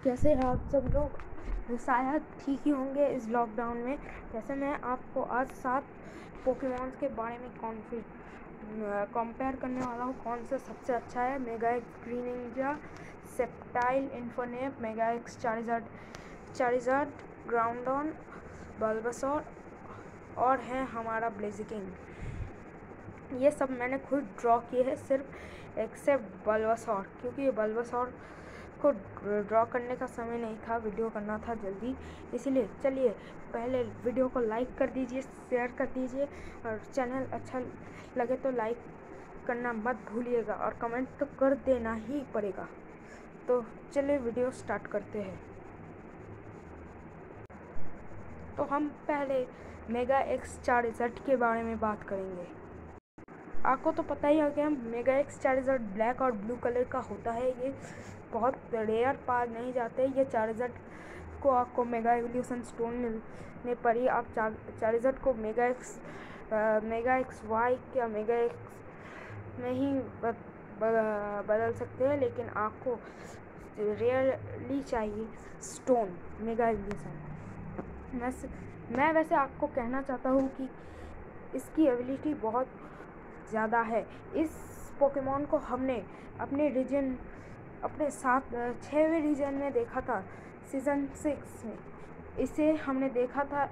कैसे हैं आप सब लोग। शायद ठीक ही होंगे इस लॉकडाउन में। जैसे मैं आपको आज 7 पोकेमॉन्स के बारे में कंपेयर करने वाला हूँ, कौन सा सबसे अच्छा है। Mega X Greninja, Sceptile, Infernape, Mega X Charizard, Groudon, Bulbasaur और है हमारा ब्लेज़िकिंग। ये सब मैंने खुद ड्रॉ किए हैं, सिर्फ एक्सेप्ट बल्बासोर, क्योंकि बल्बासोर को ड्रॉ करने का समय नहीं था, वीडियो करना था जल्दी, इसलिए। चलिए पहले वीडियो को लाइक कर दीजिए, शेयर कर दीजिए और चैनल अच्छा लगे तो लाइक करना मत भूलिएगा और कमेंट तो कर देना ही पड़ेगा। तो चलिए वीडियो स्टार्ट करते हैं। तो हम पहले मेगाएक्स चारिज़ार्ड के बारे में बात करेंगे। आपको तो पता ही होगा, मेगाएक्स चारिज़ार्ड ब्लैक और ब्लू कलर का होता है। ये बहुत रेयर पार नहीं जाते। ये चारिज़ार्ड को आपको मेगा एवोल्यूशन स्टोन मिलने पर ही आप चारिज़ार्ड को मेगाएक्स वाई या मेगाएक्स में ही बदल सकते हैं, लेकिन आपको रेयरली चाहिए स्टोन मेगा एवोल्यूशन। मैं वैसे आपको कहना चाहता हूँ कि इसकी एबिलिटी बहुत ज़्यादा है। इस पोकेमॉन को हमने अपने 6वें रीजन में देखा था, सीज़न 6 में। इसे हमने देखा था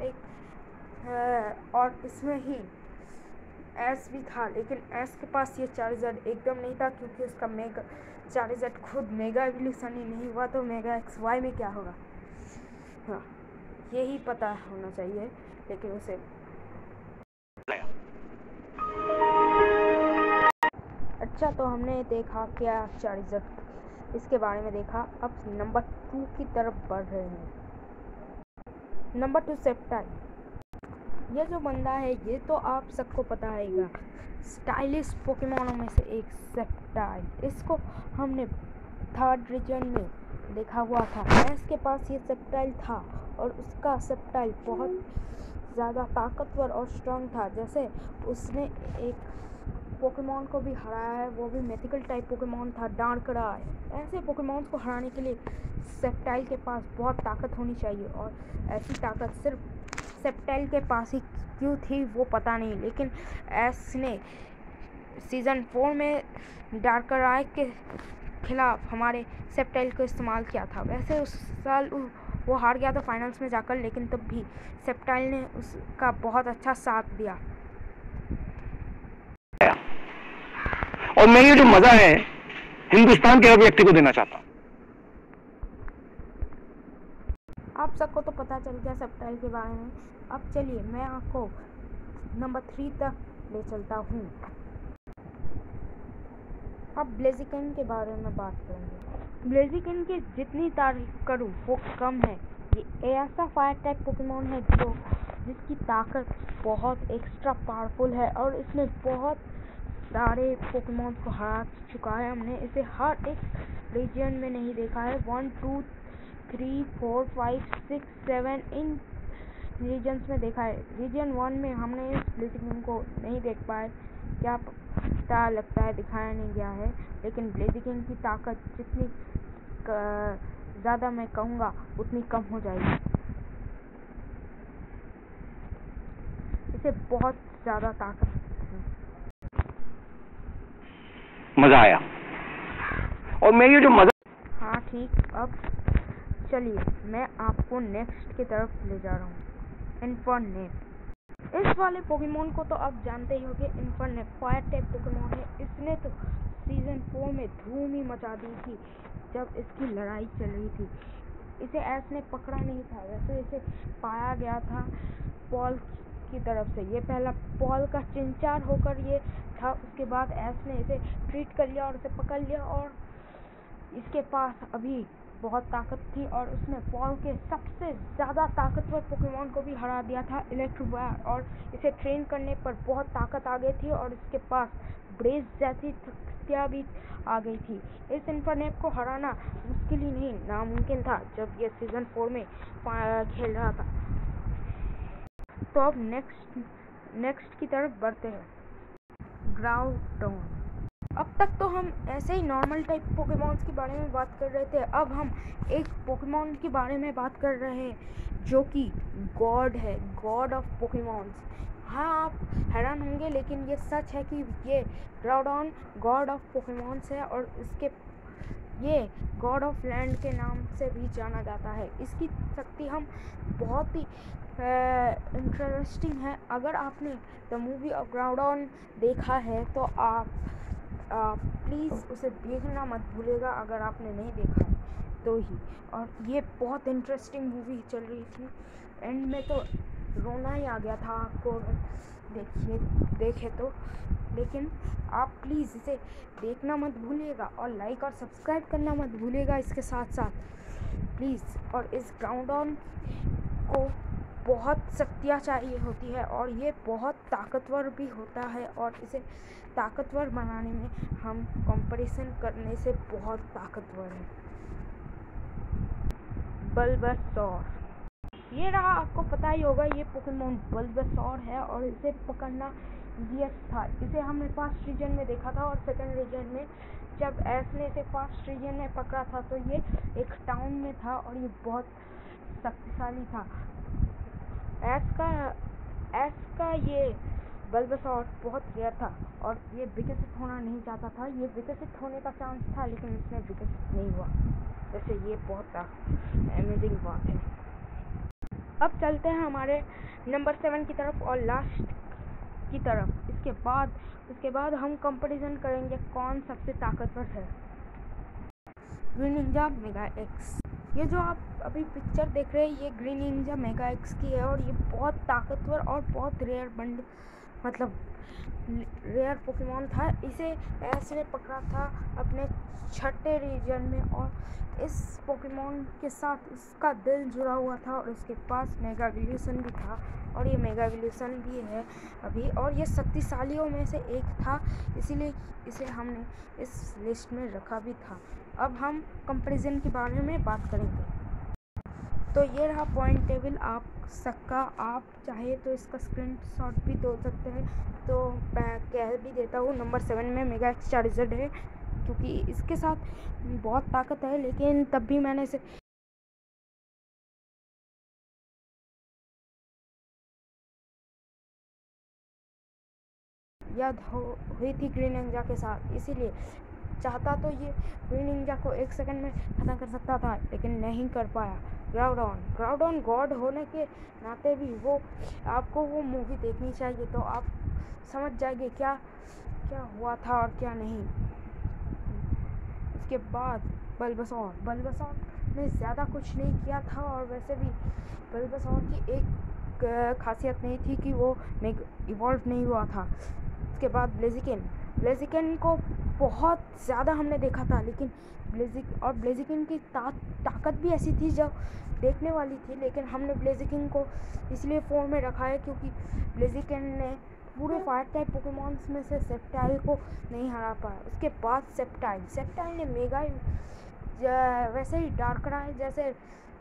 और इसमें ही एस भी था, लेकिन एस के पास ये चारिज़ार्ड एकदम नहीं था, क्योंकि उसका चारिज़ार्ड खुद मेगा एवोल्यूशन ही नहीं हुआ, तो मेगा एक्स वाई में क्या होगा। हाँ, यही पता होना चाहिए, लेकिन उसे अच्छा। तो हमने देखा क्या चारिज़ार्ड, इसके बारे में देखा। अब नंबर 2 की तरफ बढ़ रहे हैं। Number 2 septile. ये जो बंदा है, ये तो आप सबको पता है, स्टाइलिश पोकेमॉनों में से एक सेप्टाइल। इसको हमने 3rd रीजन में देखा हुआ था। इसके पास ये सेप्टाइल था और उसका सेप्टाइल बहुत ज़्यादा ताकतवर और स्ट्रॉन्ग था। जैसे उसने एक पोकेमॉन को भी हराया है, वो भी मिथिकल टाइप पोकेमॉन था, डार्कराय। ऐसे पोकेमॉन्स को हराने के लिए सेप्टाइल के पास बहुत ताकत होनी चाहिए, और ऐसी ताकत सिर्फ सेप्टाइल के पास ही क्यों थी वो पता नहीं, लेकिन एस ने सीज़न 4 में डार्कराय के खिलाफ हमारे सेप्टाइल को इस्तेमाल किया था। वैसे उस साल वो हार गया था फाइनल्स में जाकर, लेकिन तब भी सेप्टाइल ने उसका बहुत अच्छा साथ दिया। और मैं ये जो मजा है हिंदुस्तान के हर व्यक्ति को देना चाहता हूँ। आप सबको तो पता चल गया सेप्टाइल के बारे में। अब चलिए मैं आपको नंबर 3 तक ले चलता हूँ। अब ब्लेज़िकिंग के बारे में बात करेंगे। ब्लेज़िकिंग की जितनी तारीफ करूँ वो कम है। ये ऐसा फायर टाइप पोकेमॉन है जिसकी ताकत बहुत एक्स्ट्रा पावरफुल है, और इसने बहुत सारे पोकेमॉन को हरा चुका है। हमने इसे हर एक रीजन में नहीं देखा है। 1, 2, 3, 4, 5, 6, 7 इन रीजन्स में देखा है। रीजन 1 में हमने इस ब्लेज़िकिंग को नहीं देख पाए, क्या पता लगता है दिखाया नहीं गया है। लेकिन ब्लेज़िकिंग की ताकत जितनी ज़्यादा मैं कहूँगा उतनी कम हो जाएगी। इसे बहुत ज़्यादा ताकत है। मजा आया, और मैं ये जो मजा। हाँ ठीक। अब चलिए मैं आपको नेक्स्ट की तरफ ले जा रहा हूँ, इन्फर्नेप। इस वाले पोकेमॉन को तो आप जानते ही होंगे। इन्फर्नेप फायर टाइप पोकेमॉन है। इसने तो सीज़न 4 में धूम ही मचा दी थी जब इसकी लड़ाई चल रही थी। इसे एस ने पकड़ा नहीं था, वैसे इसे पाया गया था पॉल की तरफ से। ये पहला पॉल का चिंचार होकर ये था। उसके बाद एस ने इसे ट्रीट कर लिया और इसे पकड़ लिया, और इसके पास अभी बहुत ताकत थी, और उसने पॉल के सबसे ज़्यादा ताकतवर पोकेमॉन को भी हरा दिया था, इलेक्ट्रोवायर। और इसे ट्रेन करने पर बहुत ताकत आ गई थी, और इसके पास ब्रेज जैसी शक्तियाँ भी आ गई थी। इस इन्फर्नेप को हराना मुश्किल ही नहीं, नामुमकिन था जब ये सीज़न 4 में खेल रहा था। तो अब नेक्स्ट की तरफ बढ़ते हैं, ग्राउंडॉन। अब तक तो हम ऐसे ही नॉर्मल टाइप पोकेमॉन्स के बारे में बात कर रहे थे। अब हम एक पोकेमॉन के बारे में बात कर रहे हैं जो कि गॉड है, गॉड ऑफ पोकेमॉन्स। हाँ, आप हैरान होंगे लेकिन ये सच है कि ये ग्राउडॉन गॉड ऑफ पोकेमॉन्स है और ये गॉड ऑफ लैंड के नाम से भी जाना जाता है। इसकी शक्ति हम बहुत ही इंटरेस्टिंग है। अगर आपने द मूवी ऑफ ग्राउडॉन देखा है तो आप प्लीज़ उसे देखना मत भूलिएगा, अगर आपने नहीं देखा है तो ही। और ये बहुत इंटरेस्टिंग मूवी चल रही थी, एंड में तो रोना ही आ गया था आपको देखे तो। लेकिन आप प्लीज़ इसे देखना मत भूलिएगा और लाइक और सब्सक्राइब करना मत भूलिएगा इसके साथ साथ प्लीज़। और इस ग्राउडॉन को बहुत शक्तियाँ चाहिए होती है और ये बहुत ताकतवर भी होता है, और इसे ताकतवर बनाने में हम कंपैरिजन करने से बहुत ताकतवर है। बल्बासौर, ये रहा, आपको पता ही होगा ये पोकेमॉन बल्बासौर है और इसे पकड़ना ईजीएस्ट था। इसे हमने फर्स्ट रीजन में देखा था और सेकंड रीजन में जब एस ने इसे फर्स्ट रीजन में पकड़ा था तो ये एक टाउन में था और ये बहुत शक्तिशाली था। एस का ये बल्बासौर बहुत रेयर था और ये विकसित होना नहीं चाहता था। ये विकसित होने का चांस था लेकिन इसमें विकसित नहीं हुआ। वैसे ये बहुत अमेजिंग बात है। अब चलते हैं हमारे नंबर 7 की तरफ और लास्ट की तरफ। उसके बाद हम कंपैरिजन करेंगे कौन सबसे ताकतवर है। ग्रीनिंजा मेगा एक्स, ये जो आप अभी पिक्चर देख रहे हैं ये ग्रीनिंजा मेगा एक्स की है और ये बहुत ताकतवर और बहुत रेयर पोकेमॉन था। इसे एस ने पकड़ा था अपने छठे रीजन में और इस पोकेमॉन के साथ इसका दिल जुड़ा हुआ था और इसके पास मेगा एवोल्यूशन भी था और ये मेगा एवोल्यूशन भी है अभी, और ये शक्तिशालियों में से एक था, इसीलिए इसे हमने इस लिस्ट में रखा भी था। अब हम कंपैरिजन के बारे में बात करेंगे। तो ये रहा पॉइंट टेबल आप चाहे तो इसका स्क्रीनशॉट भी दो सकते हैं। तो मैं कह भी देता हूँ नंबर 7 में मेगा एक्स चार्जर है क्योंकि इसके साथ बहुत ताकत है, लेकिन तब भी मैंने इसे याद हुई थी ग्रीनिंजा के साथ, इसीलिए चाहता तो ये ग्रीनिंजा को 1 सेकंड में ख़त्म कर सकता था लेकिन नहीं कर पाया। ग्राउडॉन गॉड होने के नाते भी आपको वो मूवी देखनी चाहिए तो आप समझ जाएंगे क्या क्या हुआ था और क्या नहीं। इसके बाद बल्बासौर ने ज़्यादा कुछ नहीं किया था और वैसे भी बल्बासौर की एक खासियत नहीं थी कि वो इवॉल्व नहीं हुआ था। उसके बाद ब्लेजिकन को बहुत ज़्यादा हमने देखा था, लेकिन ब्लेजिकन की ताकत भी ऐसी थी जो देखने वाली थी, लेकिन हमने ब्लेजिकन को इसलिए 4 में रखा है क्योंकि ब्लेजिकन ने पूरे फायर टाइप पोकेमॉन्स में से सेप्टाइल को नहीं हरा पाया। उसके बाद सेप्टाइल ने मेगा वैसे ही डार्कराय जैसे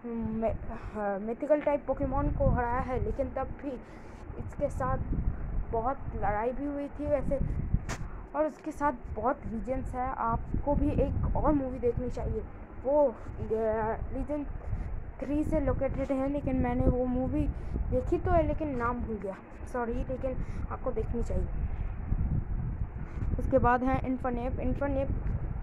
मिथिकल टाइप पोकेमॉन को हराया है, लेकिन तब भी इसके साथ बहुत लड़ाई भी हुई थी वैसे, और उसके साथ बहुत रीजन्स है। आपको भी एक और मूवी देखनी चाहिए, वो रीजन 3 से लोकेटेड है, लेकिन मैंने वो मूवी देखी तो है लेकिन नाम भूल गया, सॉरी, लेकिन आपको देखनी चाहिए। उसके बाद है इन्फरनेप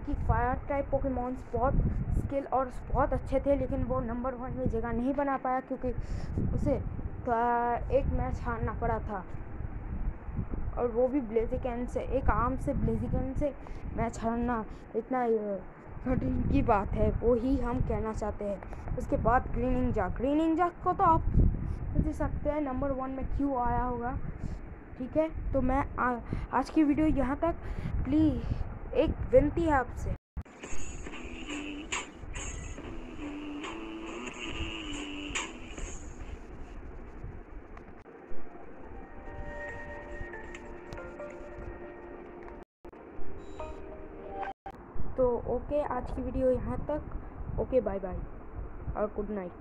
की फायर टाइप पोकेमॉन्स बहुत स्किल और बहुत अच्छे थे, लेकिन वो नंबर 1 में जगह नहीं बना पाया क्योंकि उसे एक मैच हारना पड़ा था, और वो भी ब्लेजिकन से, एक आर्म से ब्लेजिकन से मैच हारना इतना कठिन की बात है, वो ही हम कहना चाहते हैं। उसके बाद ग्रीनिंजा को तो आप पूछ सकते हैं नंबर 1 में क्यों आया होगा, ठीक है। तो मैं आज की वीडियो यहाँ तक। प्लीज़ एक विनती है आपसे, तो ओके, आज की वीडियो यहाँ तक। ओके, बाय बाय और गुड नाइट।